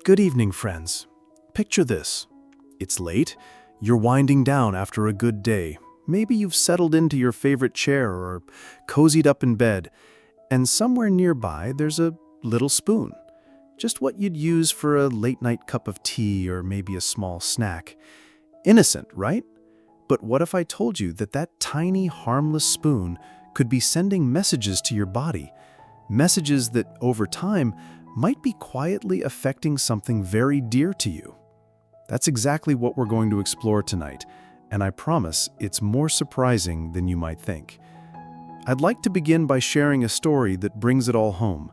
Good evening, friends. Picture this. It's late, you're winding down after a good day. Maybe you've settled into your favorite chair or cozied up in bed, and somewhere nearby there's a little spoon. Just what you'd use for a late-night cup of tea or maybe a small snack. Innocent, right? But what if I told you that that tiny, harmless spoon could be sending messages to your body? Messages that, over time, might be quietly affecting something very dear to you. That's exactly what we're going to explore tonight, and I promise it's more surprising than you might think. I'd like to begin by sharing a story that brings it all home.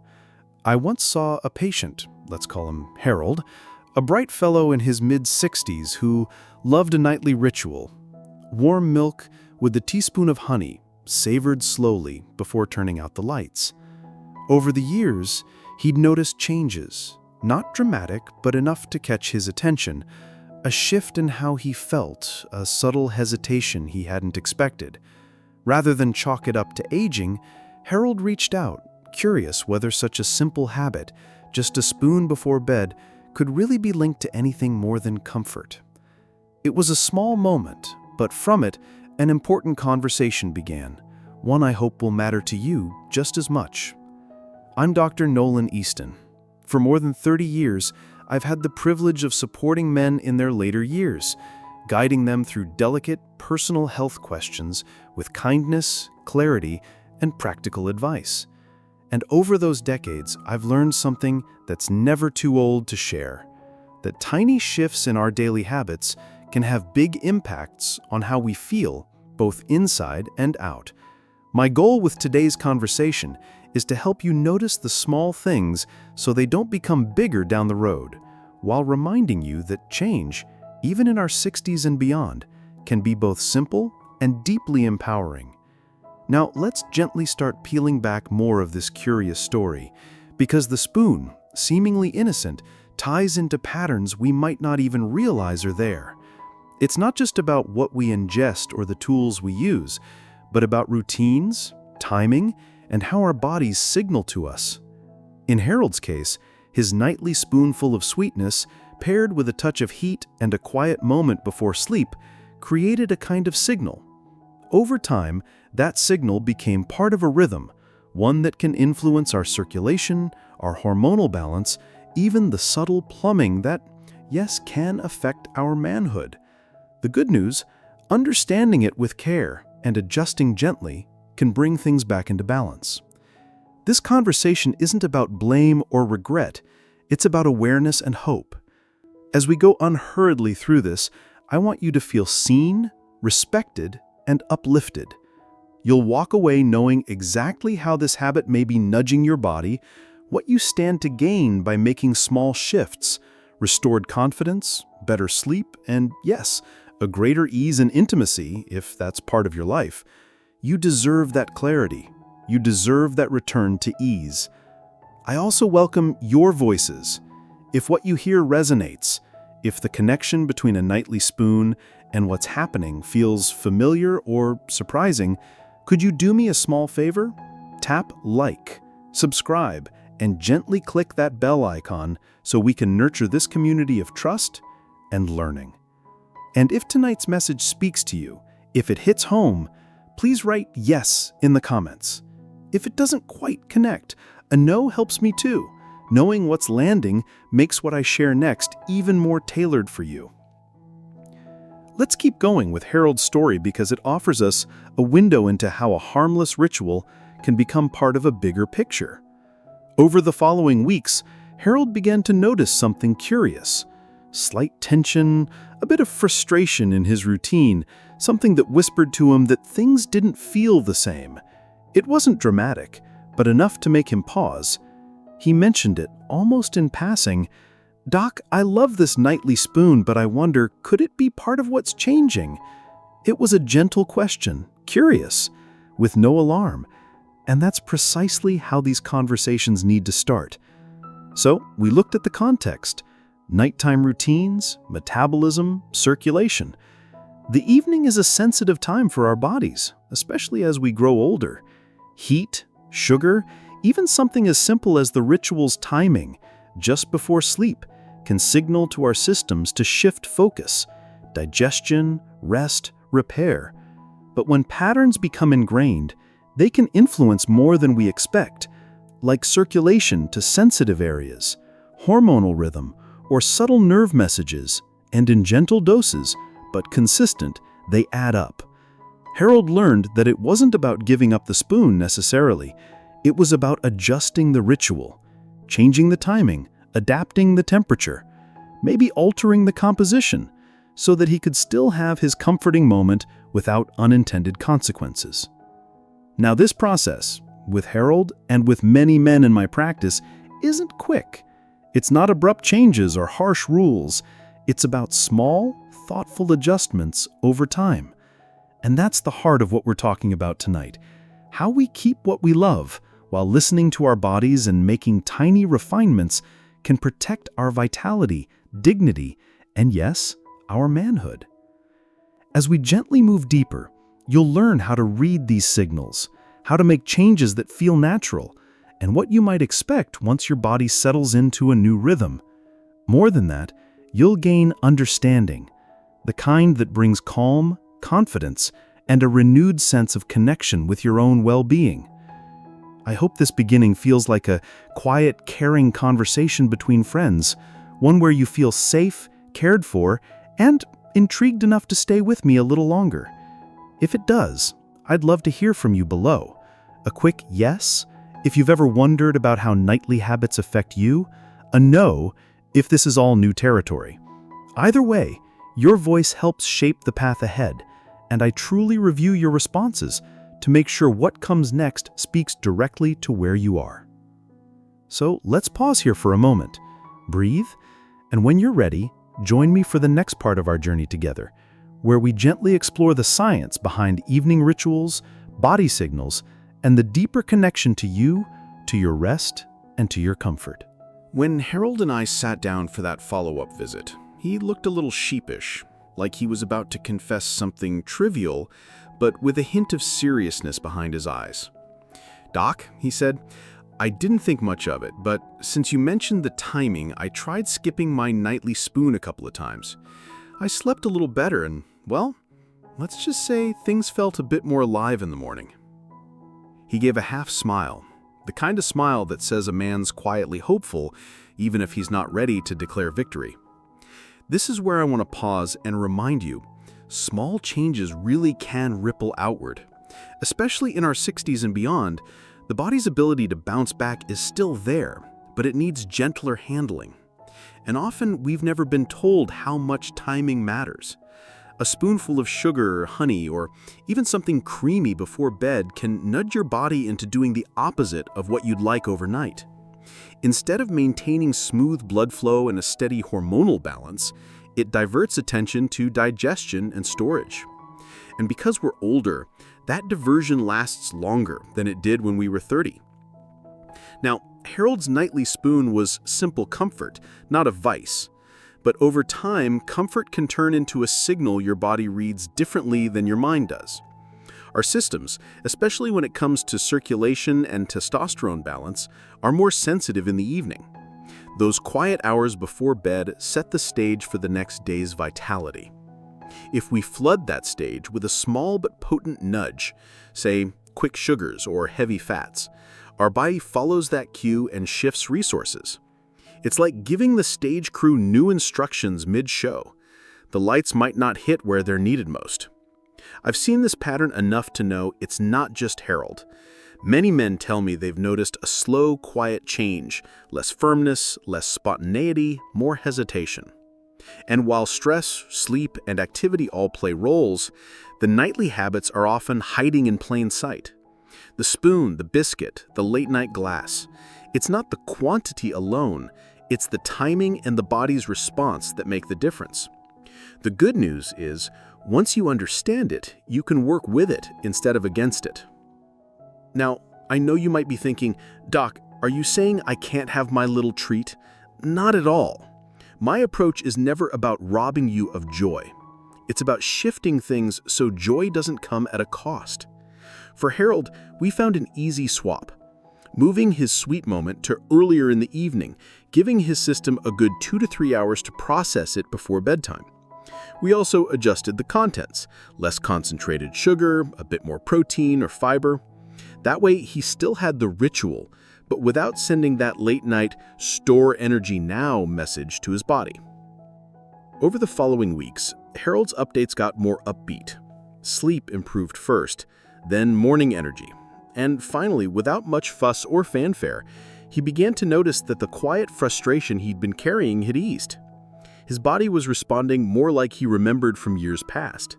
I once saw a patient, let's call him Harold, a bright fellow in his mid-60s who loved a nightly ritual. Warm milk with a teaspoon of honey, savored slowly before turning out the lights. Over the years, he'd noticed changes, not dramatic, but enough to catch his attention. A shift in how he felt, a subtle hesitation he hadn't expected. Rather than chalk it up to aging, Harold reached out, curious whether such a simple habit, just a spoon before bed, could really be linked to anything more than comfort. It was a small moment, but from it, an important conversation began, one I hope will matter to you just as much. I'm Dr. Nolan Easton. For more than 30 years, I've had the privilege of supporting men in their later years, guiding them through delicate, personal health questions with kindness, clarity, and practical advice. And over those decades, I've learned something that's never too old to share, that tiny shifts in our daily habits can have big impacts on how we feel, both inside and out. My goal with today's conversation is to help you notice the small things so they don't become bigger down the road, while reminding you that change, even in our 60s and beyond, can be both simple and deeply empowering. Now, let's gently start peeling back more of this curious story, because the spoon, seemingly innocent, ties into patterns we might not even realize are there. It's not just about what we ingest or the tools we use, but about routines, timing, and how our bodies signal to us. In Harold's case, his nightly spoonful of sweetness, paired with a touch of heat and a quiet moment before sleep, created a kind of signal. Over time, that signal became part of a rhythm, one that can influence our circulation, our hormonal balance, even the subtle plumbing that, yes, can affect our manhood. The good news, understanding it with care and adjusting gently can bring things back into balance. This conversation isn't about blame or regret, it's about awareness and hope. As we go unhurriedly through this, I want you to feel seen, respected, and uplifted. You'll walk away knowing exactly how this habit may be nudging your body, what you stand to gain by making small shifts, restored confidence, better sleep, and yes, a greater ease and intimacy, if that's part of your life. You deserve that clarity. You deserve that return to ease. I also welcome your voices. If what you hear resonates, if the connection between a nightly spoon and what's happening feels familiar or surprising, could you do me a small favor? Tap like, subscribe, and gently click that bell icon so we can nurture this community of trust and learning. And if tonight's message speaks to you, if it hits home, please write yes in the comments. If it doesn't quite connect, a no helps me too. Knowing what's landing makes what I share next even more tailored for you. Let's keep going with Harold's story because it offers us a window into how a harmless ritual can become part of a bigger picture. Over the following weeks, Harold began to notice something curious. Slight tension, a bit of frustration in his routine, something that whispered to him that things didn't feel the same. It wasn't dramatic, but enough to make him pause. He mentioned it, almost in passing. "Doc, I love this nightly spoon, but I wonder, could it be part of what's changing?" It was a gentle question, curious, with no alarm. And that's precisely how these conversations need to start. So, we looked at the context. Nighttime routines, metabolism, circulation. The evening is a sensitive time for our bodies, especially as we grow older. Heat, sugar, even something as simple as the ritual's timing, just before sleep, can signal to our systems to shift focus, digestion, rest, repair. But when patterns become ingrained, they can influence more than we expect, like circulation to sensitive areas, hormonal rhythm, or subtle nerve messages, and in gentle doses, but consistent, they add up. Harold learned that it wasn't about giving up the spoon necessarily. It was about adjusting the ritual, changing the timing, adapting the temperature, maybe altering the composition, so that he could still have his comforting moment without unintended consequences. Now, this process, with Harold and with many men in my practice, isn't quick. It's not abrupt changes or harsh rules. It's about small, thoughtful adjustments over time. And that's the heart of what we're talking about tonight. How we keep what we love while listening to our bodies and making tiny refinements can protect our vitality, dignity, and yes, our manhood. As we gently move deeper, you'll learn how to read these signals, how to make changes that feel natural, and what you might expect once your body settles into a new rhythm. More than that, you'll gain understanding, the kind that brings calm, confidence, and a renewed sense of connection with your own well-being. I hope this beginning feels like a quiet, caring conversation between friends, one where you feel safe, cared for, and intrigued enough to stay with me a little longer. If it does, I'd love to hear from you below. A quick yes if you've ever wondered about how nightly habits affect you, a no if this is all new territory. Either way, your voice helps shape the path ahead, and I truly review your responses to make sure what comes next speaks directly to where you are. So let's pause here for a moment, breathe, and when you're ready, join me for the next part of our journey together, where we gently explore the science behind evening rituals, body signals, and the deeper connection to you, to your rest, and to your comfort. When Harold and I sat down for that follow-up visit, he looked a little sheepish, like he was about to confess something trivial, but with a hint of seriousness behind his eyes. "Doc," he said, "I didn't think much of it, but since you mentioned the timing, I tried skipping my nightly spoon a couple of times. I slept a little better and, well, let's just say things felt a bit more alive in the morning." He gave a half smile, the kind of smile that says a man's quietly hopeful, even if he's not ready to declare victory. This is where I want to pause and remind you, small changes really can ripple outward. Especially in our 60s and beyond, the body's ability to bounce back is still there, but it needs gentler handling. And often we've never been told how much timing matters. A spoonful of sugar or honey, or even something creamy before bed can nudge your body into doing the opposite of what you'd like overnight. Instead of maintaining smooth blood flow and a steady hormonal balance, it diverts attention to digestion and storage. And because we're older, that diversion lasts longer than it did when we were 30. Now, Harold's nightly spoon was simple comfort, not a vice. But over time, comfort can turn into a signal your body reads differently than your mind does. Our systems, especially when it comes to circulation and testosterone balance, are more sensitive in the evening. Those quiet hours before bed set the stage for the next day's vitality. If we flood that stage with a small but potent nudge, say quick sugars or heavy fats, our body follows that cue and shifts resources. It's like giving the stage crew new instructions mid-show. The lights might not hit where they're needed most. I've seen this pattern enough to know it's not just Harold. Many men tell me they've noticed a slow, quiet change, less firmness, less spontaneity, more hesitation. And while stress, sleep, and activity all play roles, the nightly habits are often hiding in plain sight. The spoon, the biscuit, the late-night glass. It's not the quantity alone, it's the timing and the body's response that make the difference. The good news is, once you understand it, you can work with it instead of against it. Now, I know you might be thinking, "Doc, are you saying I can't have my little treat?" Not at all. My approach is never about robbing you of joy. It's about shifting things so joy doesn't come at a cost. For Harold, we found an easy swap. moving his sweet moment to earlier in the evening, giving his system a good 2 to 3 hours to process it before bedtime. We also adjusted the contents, less concentrated sugar, a bit more protein or fiber. That way, he still had the ritual, but without sending that late-night "store energy now" message to his body. Over the following weeks, Harold's updates got more upbeat. Sleep improved first, then morning energy. And finally, without much fuss or fanfare, he began to notice that the quiet frustration he'd been carrying had eased. His body was responding more like he remembered from years past.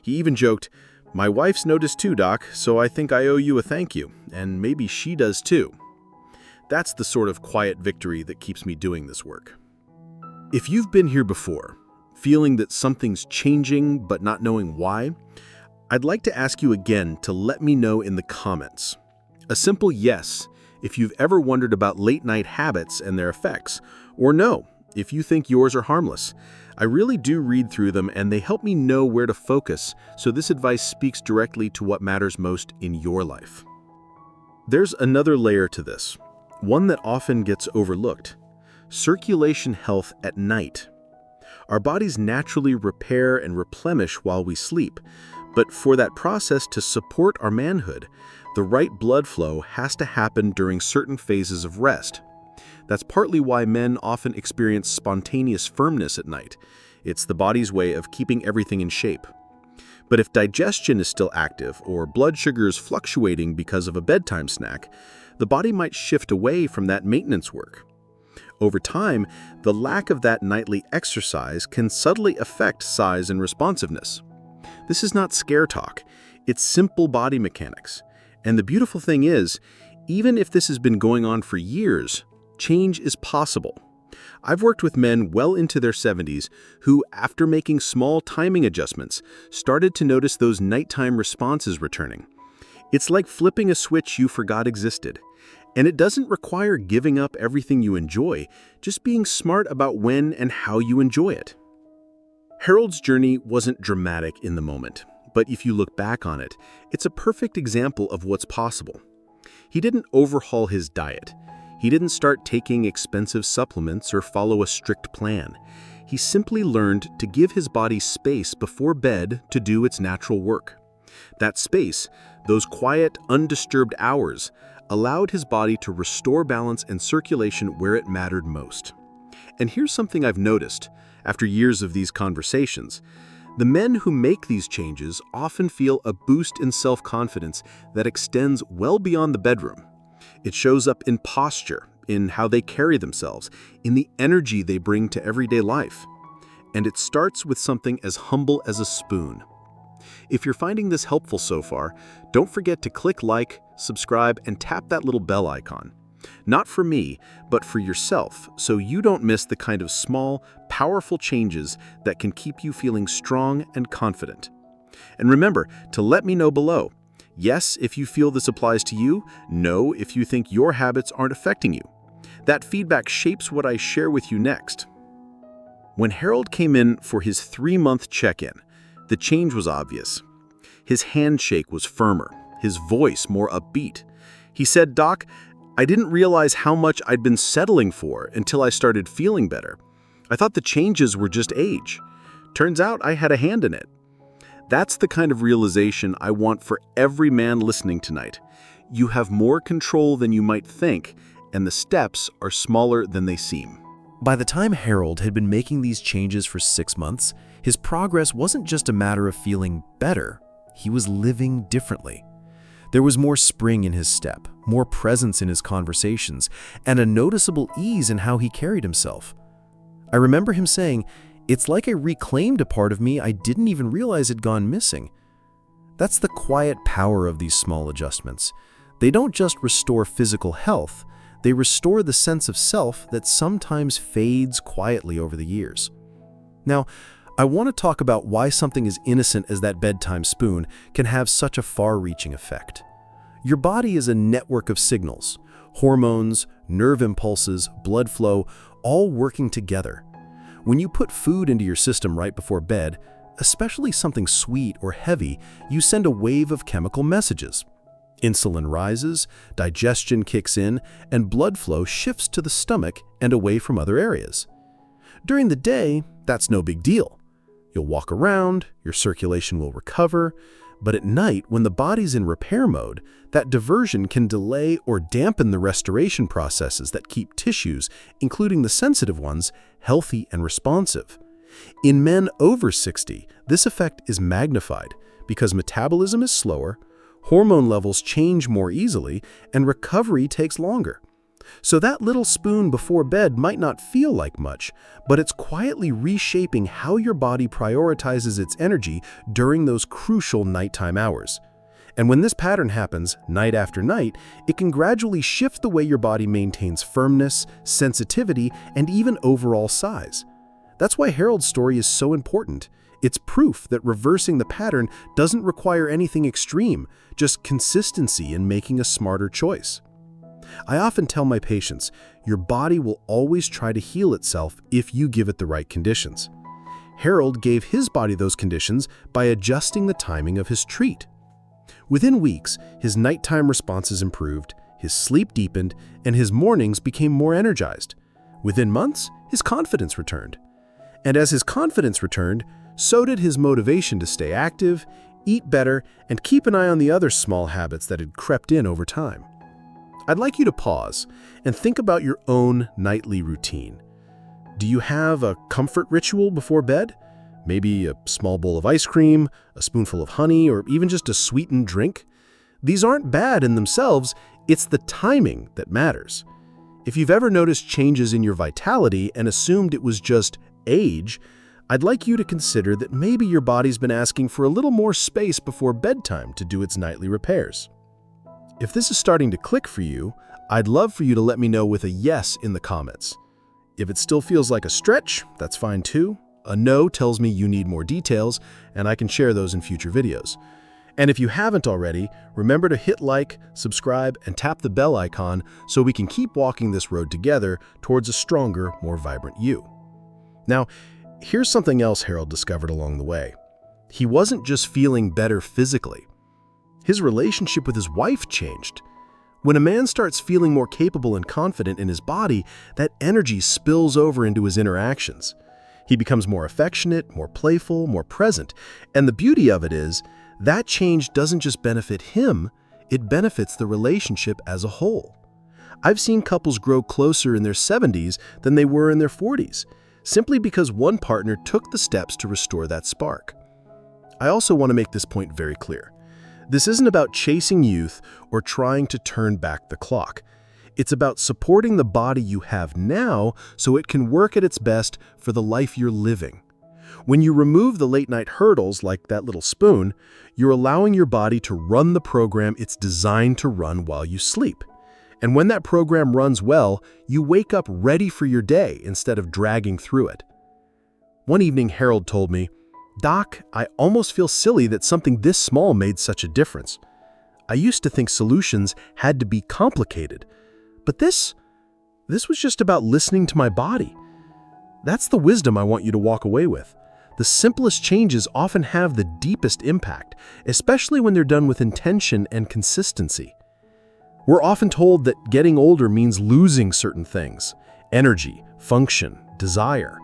He even joked, "My wife's noticed too, Doc, so I think I owe you a thank you, and maybe she does too." That's the sort of quiet victory that keeps me doing this work. If you've been here before, feeling that something's changing but not knowing why, I'd like to ask you again to let me know in the comments. A simple yes if you've ever wondered about late-night habits and their effects, or no if you think yours are harmless. I really do read through them, and they help me know where to focus, so this advice speaks directly to what matters most in your life. There's another layer to this, one that often gets overlooked: circulation health at night. Our bodies naturally repair and replenish while we sleep, but for that process to support our manhood, the right blood flow has to happen during certain phases of rest. That's partly why men often experience spontaneous firmness at night. It's the body's way of keeping everything in shape. But if digestion is still active or blood sugar is fluctuating because of a bedtime snack, the body might shift away from that maintenance work. Over time, the lack of that nightly exercise can subtly affect size and responsiveness. This is not scare talk. It's simple body mechanics. And the beautiful thing is, even if this has been going on for years, change is possible. I've worked with men well into their 70s who, after making small timing adjustments, started to notice those nighttime responses returning. It's like flipping a switch you forgot existed. And it doesn't require giving up everything you enjoy, just being smart about when and how you enjoy it. Harold's journey wasn't dramatic in the moment, but if you look back on it, it's a perfect example of what's possible. He didn't overhaul his diet. He didn't start taking expensive supplements or follow a strict plan. He simply learned to give his body space before bed to do its natural work. That space, those quiet, undisturbed hours, allowed his body to restore balance and circulation where it mattered most. And here's something I've noticed after years of these conversations. The men who make these changes often feel a boost in self-confidence that extends well beyond the bedroom. It shows up in posture, in how they carry themselves, in the energy they bring to everyday life. And it starts with something as humble as a spoon. If you're finding this helpful so far, don't forget to click like, subscribe, and tap that little bell icon. Not for me, but for yourself, so you don't miss the kind of small, powerful changes that can keep you feeling strong and confident. And remember to let me know below. Yes, if you feel this applies to you. No, if you think your habits aren't affecting you. That feedback shapes what I share with you next. When Harold came in for his 3-month check-in, the change was obvious. His handshake was firmer, his voice more upbeat. He said, "Doc, I didn't realize how much I'd been settling for until I started feeling better. I thought the changes were just age. Turns out I had a hand in it." That's the kind of realization I want for every man listening tonight. You have more control than you might think, and the steps are smaller than they seem. By the time Harold had been making these changes for 6 months, his progress wasn't just a matter of feeling better. He was living differently. There was more spring in his step, more presence in his conversations, and a noticeable ease in how he carried himself. I remember him saying, "It's like I reclaimed a part of me I didn't even realize had gone missing." That's the quiet power of these small adjustments. They don't just restore physical health, they restore the sense of self that sometimes fades quietly over the years. Now, I want to talk about why something as innocent as that bedtime spoon can have such a far-reaching effect. Your body is a network of signals, hormones, nerve impulses, blood flow, all working together. When you put food into your system right before bed, especially something sweet or heavy, you send a wave of chemical messages. Insulin rises, digestion kicks in, and blood flow shifts to the stomach and away from other areas. During the day, that's no big deal. You'll walk around, your circulation will recover, but at night, when the body's in repair mode, that diversion can delay or dampen the restoration processes that keep tissues, including the sensitive ones, healthy and responsive. In men over 60, this effect is magnified because metabolism is slower, hormone levels change more easily, and recovery takes longer. So that little spoon before bed might not feel like much, but it's quietly reshaping how your body prioritizes its energy during those crucial nighttime hours. And when this pattern happens night after night, it can gradually shift the way your body maintains firmness, sensitivity, and even overall size. That's why Harold's story is so important. It's proof that reversing the pattern doesn't require anything extreme, just consistency in making a smarter choice. I often tell my patients, your body will always try to heal itself if you give it the right conditions. Harold gave his body those conditions by adjusting the timing of his treat. Within weeks, his nighttime responses improved, his sleep deepened, and his mornings became more energized. Within months, his confidence returned. And as his confidence returned, so did his motivation to stay active, eat better, and keep an eye on the other small habits that had crept in over time. I'd like you to pause and think about your own nightly routine. Do you have a comfort ritual before bed? Maybe a small bowl of ice cream, a spoonful of honey, or even just a sweetened drink? These aren't bad in themselves, it's the timing that matters. If you've ever noticed changes in your vitality and assumed it was just age, I'd like you to consider that maybe your body's been asking for a little more space before bedtime to do its nightly repairs. If this is starting to click for you, I'd love for you to let me know with a yes in the comments. If it still feels like a stretch, that's fine too. A no tells me you need more details, and I can share those in future videos. And if you haven't already, remember to hit like, subscribe, and tap the bell icon so we can keep walking this road together towards a stronger, more vibrant you. Now, here's something else Harold discovered along the way. He wasn't just feeling better physically. His relationship with his wife changed. When a man starts feeling more capable and confident in his body, that energy spills over into his interactions. He becomes more affectionate, more playful, more present. And the beauty of it is, that change doesn't just benefit him, it benefits the relationship as a whole. I've seen couples grow closer in their 70s than they were in their 40s, simply because one partner took the steps to restore that spark. I also want to make this point very clear. This isn't about chasing youth or trying to turn back the clock. It's about supporting the body you have now so it can work at its best for the life you're living. When you remove the late-night hurdles like that little spoon, you're allowing your body to run the program it's designed to run while you sleep. And when that program runs well, you wake up ready for your day instead of dragging through it. One evening, Harold told me, "Doc, I almost feel silly that something this small made such a difference. I used to think solutions had to be complicated, but this was just about listening to my body." That's the wisdom I want you to walk away with. The simplest changes often have the deepest impact, especially when they're done with intention and consistency. We're often told that getting older means losing certain things: energy, function, desire.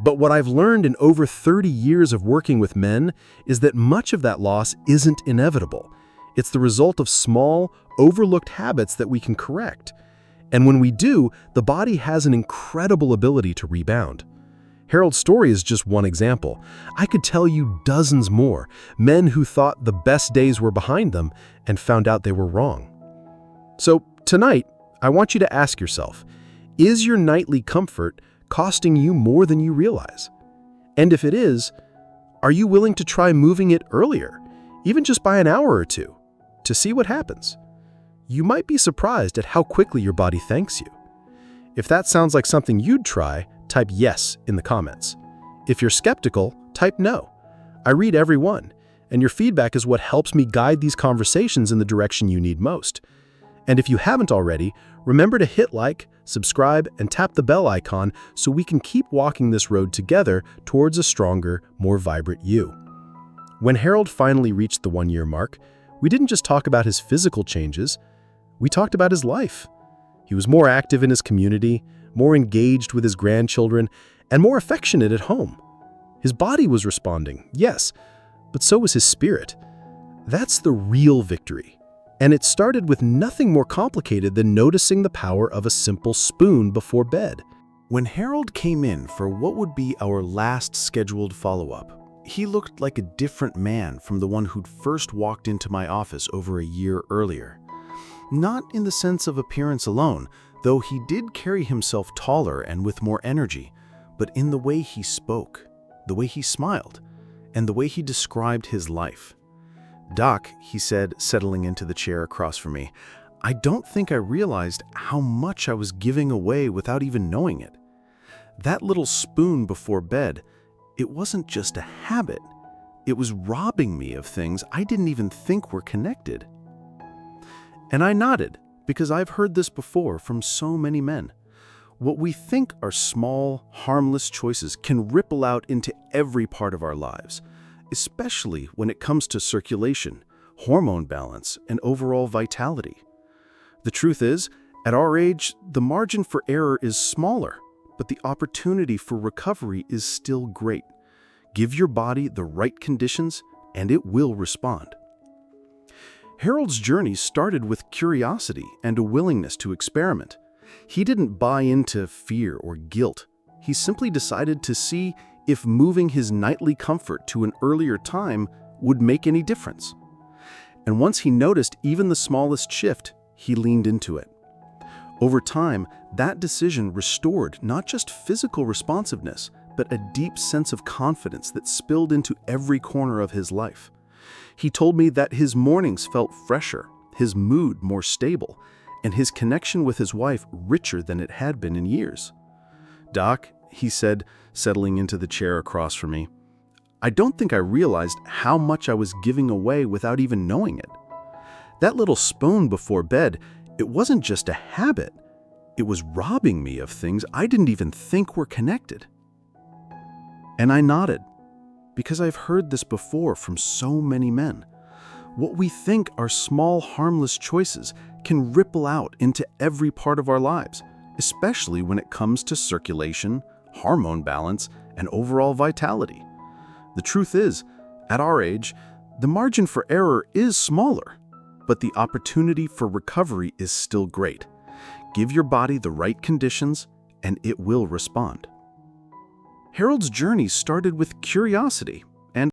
But what I've learned in over 30 years of working with men is that much of that loss isn't inevitable. It's the result of small, overlooked habits that we can correct. And when we do, the body has an incredible ability to rebound. Harold's story is just one example. I could tell you dozens more, men who thought the best days were behind them and found out they were wrong. So tonight, I want you to ask yourself, is your nightly comfort costing you more than you realize? And if it is, are you willing to try moving it earlier, even just by an hour or two, to see what happens? You might be surprised at how quickly your body thanks you. If that sounds like something you'd try, type yes in the comments. If you're skeptical, type no. I read every one, and your feedback is what helps me guide these conversations in the direction you need most. And if you haven't already, remember to hit like, subscribe, and tap the bell icon so we can keep walking this road together towards a stronger, more vibrant you. When Harold finally reached the 1-year mark, We didn't just talk about his physical changes, we talked about his life. He was more active in his community, more engaged with his grandchildren, and more affectionate at home. His body was responding, yes, but so was his spirit. That's the real victory. And it started with nothing more complicated than noticing the power of a simple spoon before bed. When Harold came in for what would be our last scheduled follow-up, he looked like a different man from the one who'd first walked into my office over a year earlier. Not in the sense of appearance alone, though he did carry himself taller and with more energy, but in the way he spoke, the way he smiled, and the way he described his life. "Doc," he said, settling into the chair across from me, "I don't think I realized how much I was giving away without even knowing it. That little spoon before bed, it wasn't just a habit. It was robbing me of things I didn't even think were connected." And I nodded, because I've heard this before from so many men. What we think are small, harmless choices can ripple out into every part of our lives, especially when it comes to circulation, hormone balance, and overall vitality. The truth is, at our age, the margin for error is smaller, but the opportunity for recovery is still great. Give your body the right conditions, and it will respond. Harold's journey started with curiosity and a willingness to experiment. He didn't buy into fear or guilt. He simply decided to see if moving his nightly comfort to an earlier time would make any difference. And once he noticed even the smallest shift, he leaned into it. Over time, that decision restored not just physical responsiveness, but a deep sense of confidence that spilled into every corner of his life. He told me that his mornings felt fresher, his mood more stable, and his connection with his wife richer than it had been in years. "Doc," he said, settling into the chair across from me, "I don't think I realized how much I was giving away without even knowing it. That little spoon before bed, it wasn't just a habit. It was robbing me of things I didn't even think were connected." And I nodded, because I've heard this before from so many men. What we think are small, harmless choices can ripple out into every part of our lives, especially when it comes to circulation, hormone balance, and overall vitality. The truth is, at our age, the margin for error is smaller, but the opportunity for recovery is still great. Give your body the right conditions, and it will respond. Harold's journey started with curiosity